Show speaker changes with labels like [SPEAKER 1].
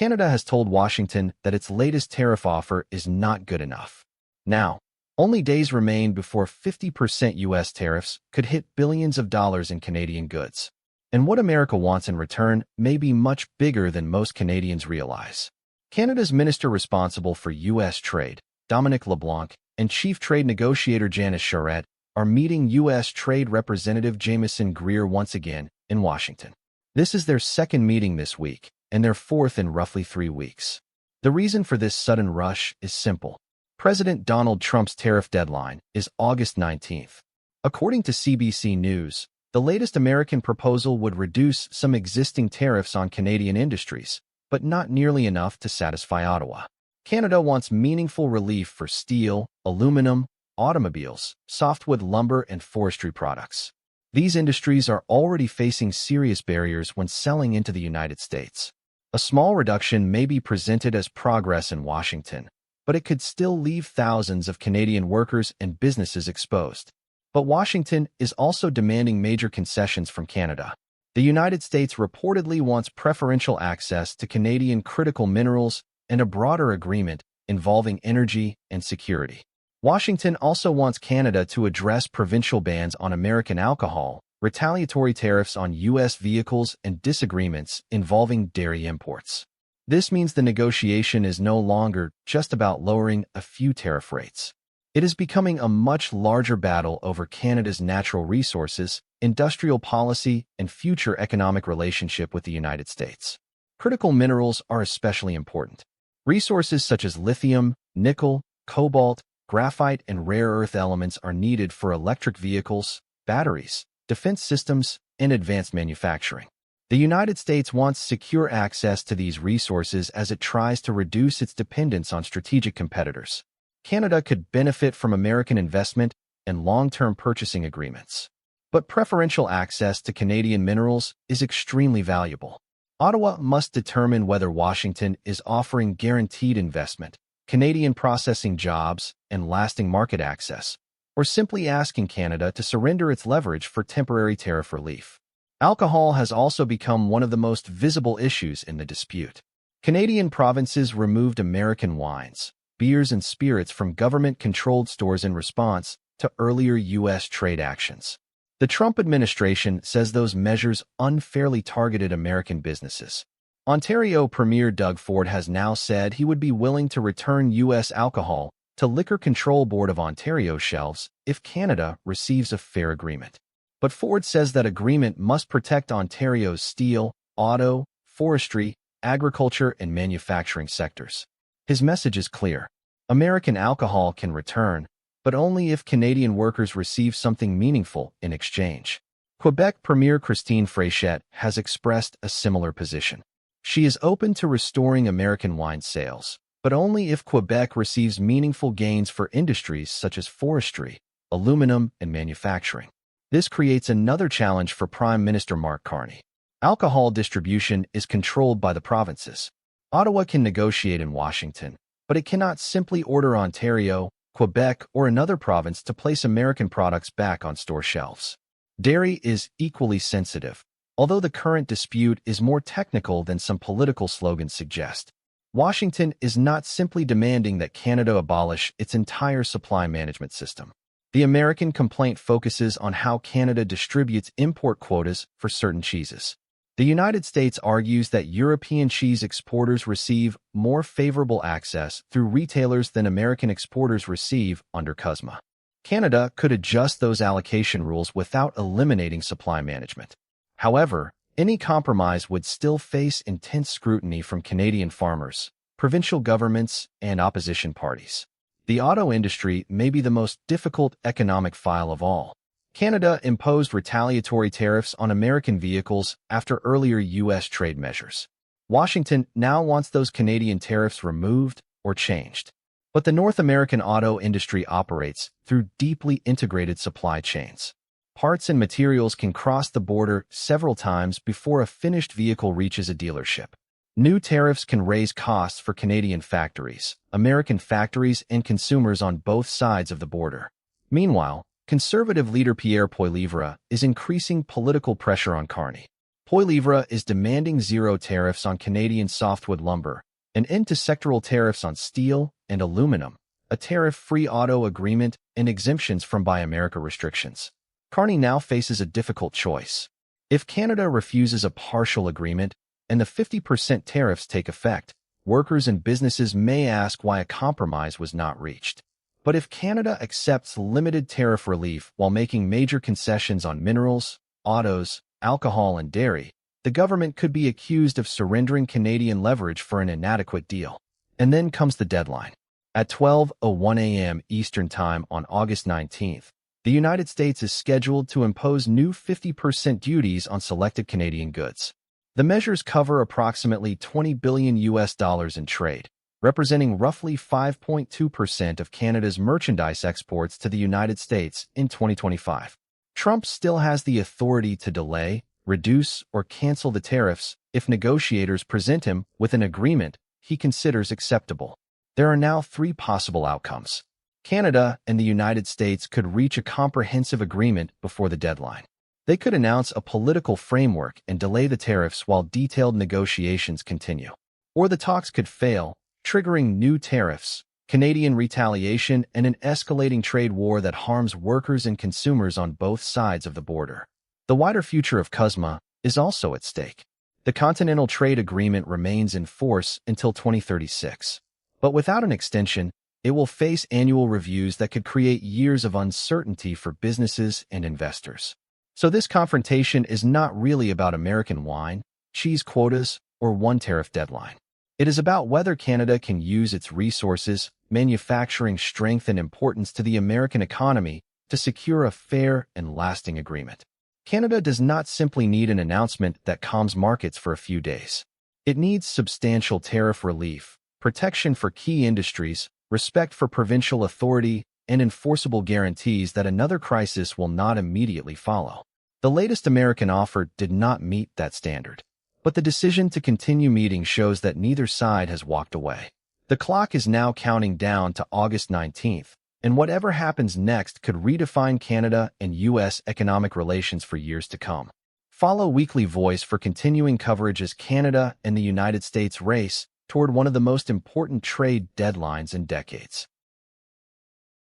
[SPEAKER 1] Canada has told Washington that its latest tariff offer is not good enough. Now, only days remain before 50% U.S. tariffs could hit billions of dollars in Canadian goods. And what America wants in return may be much bigger than most Canadians realize. Canada's minister responsible for U.S. trade, Dominic LeBlanc, and Chief Trade Negotiator Janice Charette are meeting U.S. Trade Representative Jamieson Greer once again in Washington. This is their second meeting this week, and their fourth in roughly 3 weeks. The reason for this sudden rush is simple. President Donald Trump's tariff deadline is August 19th. According to CBC News, the latest American proposal would reduce some existing tariffs on Canadian industries, but not nearly enough to satisfy Ottawa. Canada wants meaningful relief for steel, aluminum, automobiles, softwood lumber, and forestry products. These industries are already facing serious barriers when selling into the United States. A small reduction may be presented as progress in Washington, but it could still leave thousands of Canadian workers and businesses exposed. But Washington is also demanding major concessions from Canada. The United States reportedly wants preferential access to Canadian critical minerals and a broader agreement involving energy and security. Washington also wants Canada to address provincial bans on American alcohol, retaliatory tariffs on U.S. vehicles, and disagreements involving dairy imports. This means the negotiation is no longer just about lowering a few tariff rates. It is becoming a much larger battle over Canada's natural resources, industrial policy, and future economic relationship with the United States. Critical minerals are especially important. Resources such as lithium, nickel, cobalt, graphite, and rare earth elements are needed for electric vehicles, batteries, defense systems, and advanced manufacturing. The United States wants secure access to these resources as it tries to reduce its dependence on strategic competitors. Canada could benefit from American investment and long-term purchasing agreements. But preferential access to Canadian minerals is extremely valuable. Ottawa must determine whether Washington is offering guaranteed investment, Canadian processing jobs, and lasting market access, or simply asking Canada to surrender its leverage for temporary tariff relief. Alcohol has also become one of the most visible issues in the dispute. Canadian provinces removed American wines, beers, and spirits from government-controlled stores in response to earlier U.S. trade actions. The Trump administration says those measures unfairly targeted American businesses. Ontario Premier Doug Ford has now said he would be willing to return U.S. alcohol to Liquor Control Board of Ontario shelves if Canada receives a fair agreement. But Ford says that agreement must protect Ontario's steel, auto, forestry, agriculture, and manufacturing sectors. His message is clear. American alcohol can return, but only if Canadian workers receive something meaningful in exchange. Quebec Premier Christine Fréchette has expressed a similar position. She is open to restoring American wine sales, but only if Quebec receives meaningful gains for industries such as forestry, aluminum, and manufacturing. This creates another challenge for Prime Minister Mark Carney. Alcohol distribution is controlled by the provinces. Ottawa can negotiate in Washington, but it cannot simply order Ontario, Quebec, or another province to place American products back on store shelves. Dairy is equally sensitive, although the current dispute is more technical than some political slogans suggest. Washington is not simply demanding that Canada abolish its entire supply management system. The American complaint focuses on how Canada distributes import quotas for certain cheeses. The United States argues that European cheese exporters receive more favorable access through retailers than American exporters receive under CUSMA. Canada could adjust those allocation rules without eliminating supply management. However, any compromise would still face intense scrutiny from Canadian farmers, provincial governments, and opposition parties. The auto industry may be the most difficult economic file of all. Canada imposed retaliatory tariffs on American vehicles after earlier U.S. trade measures. Washington now wants those Canadian tariffs removed or changed. But the North American auto industry operates through deeply integrated supply chains. Parts and materials can cross the border several times before a finished vehicle reaches a dealership. New tariffs can raise costs for Canadian factories, American factories, and consumers on both sides of the border. Meanwhile, Conservative leader Pierre Poilievre is increasing political pressure on Carney. Poilievre is demanding zero tariffs on Canadian softwood lumber, an end to sectoral tariffs on steel and aluminum, a tariff-free auto agreement, and exemptions from Buy America restrictions. Carney now faces a difficult choice. If Canada refuses a partial agreement and the 50% tariffs take effect, workers and businesses may ask why a compromise was not reached. But if Canada accepts limited tariff relief while making major concessions on minerals, autos, alcohol, and dairy, the government could be accused of surrendering Canadian leverage for an inadequate deal. And then comes the deadline. At 12:01 a.m. Eastern Time on August 19th, the United States is scheduled to impose new 50% duties on selected Canadian goods. The measures cover approximately $20 billion in trade, representing roughly 5.2% of Canada's merchandise exports to the United States in 2025. Trump still has the authority to delay, reduce, or cancel the tariffs if negotiators present him with an agreement he considers acceptable. There are now three possible outcomes. Canada and the United States could reach a comprehensive agreement before the deadline. They could announce a political framework and delay the tariffs while detailed negotiations continue. Or the talks could fail, triggering new tariffs, Canadian retaliation, and an escalating trade war that harms workers and consumers on both sides of the border. The wider future of CUSMA is also at stake. The Continental Trade Agreement remains in force until 2036. But without an extension, it will face annual reviews that could create years of uncertainty for businesses and investors. So this confrontation is not really about American wine, cheese quotas, or one tariff deadline. It is about whether Canada can use its resources, manufacturing strength, and importance to the American economy to secure a fair and lasting agreement. Canada does not simply need an announcement that calms markets for a few days. It needs substantial tariff relief, protection for key industries, respect for provincial authority, and enforceable guarantees that another crisis will not immediately follow. The latest American offer did not meet that standard. But the decision to continue meeting shows that neither side has walked away. The clock is now counting down to August 19th, and whatever happens next could redefine Canada and U.S. economic relations for years to come. Follow Weekly Voice for continuing coverage as Canada and the United States race toward one of the most important trade deadlines in decades.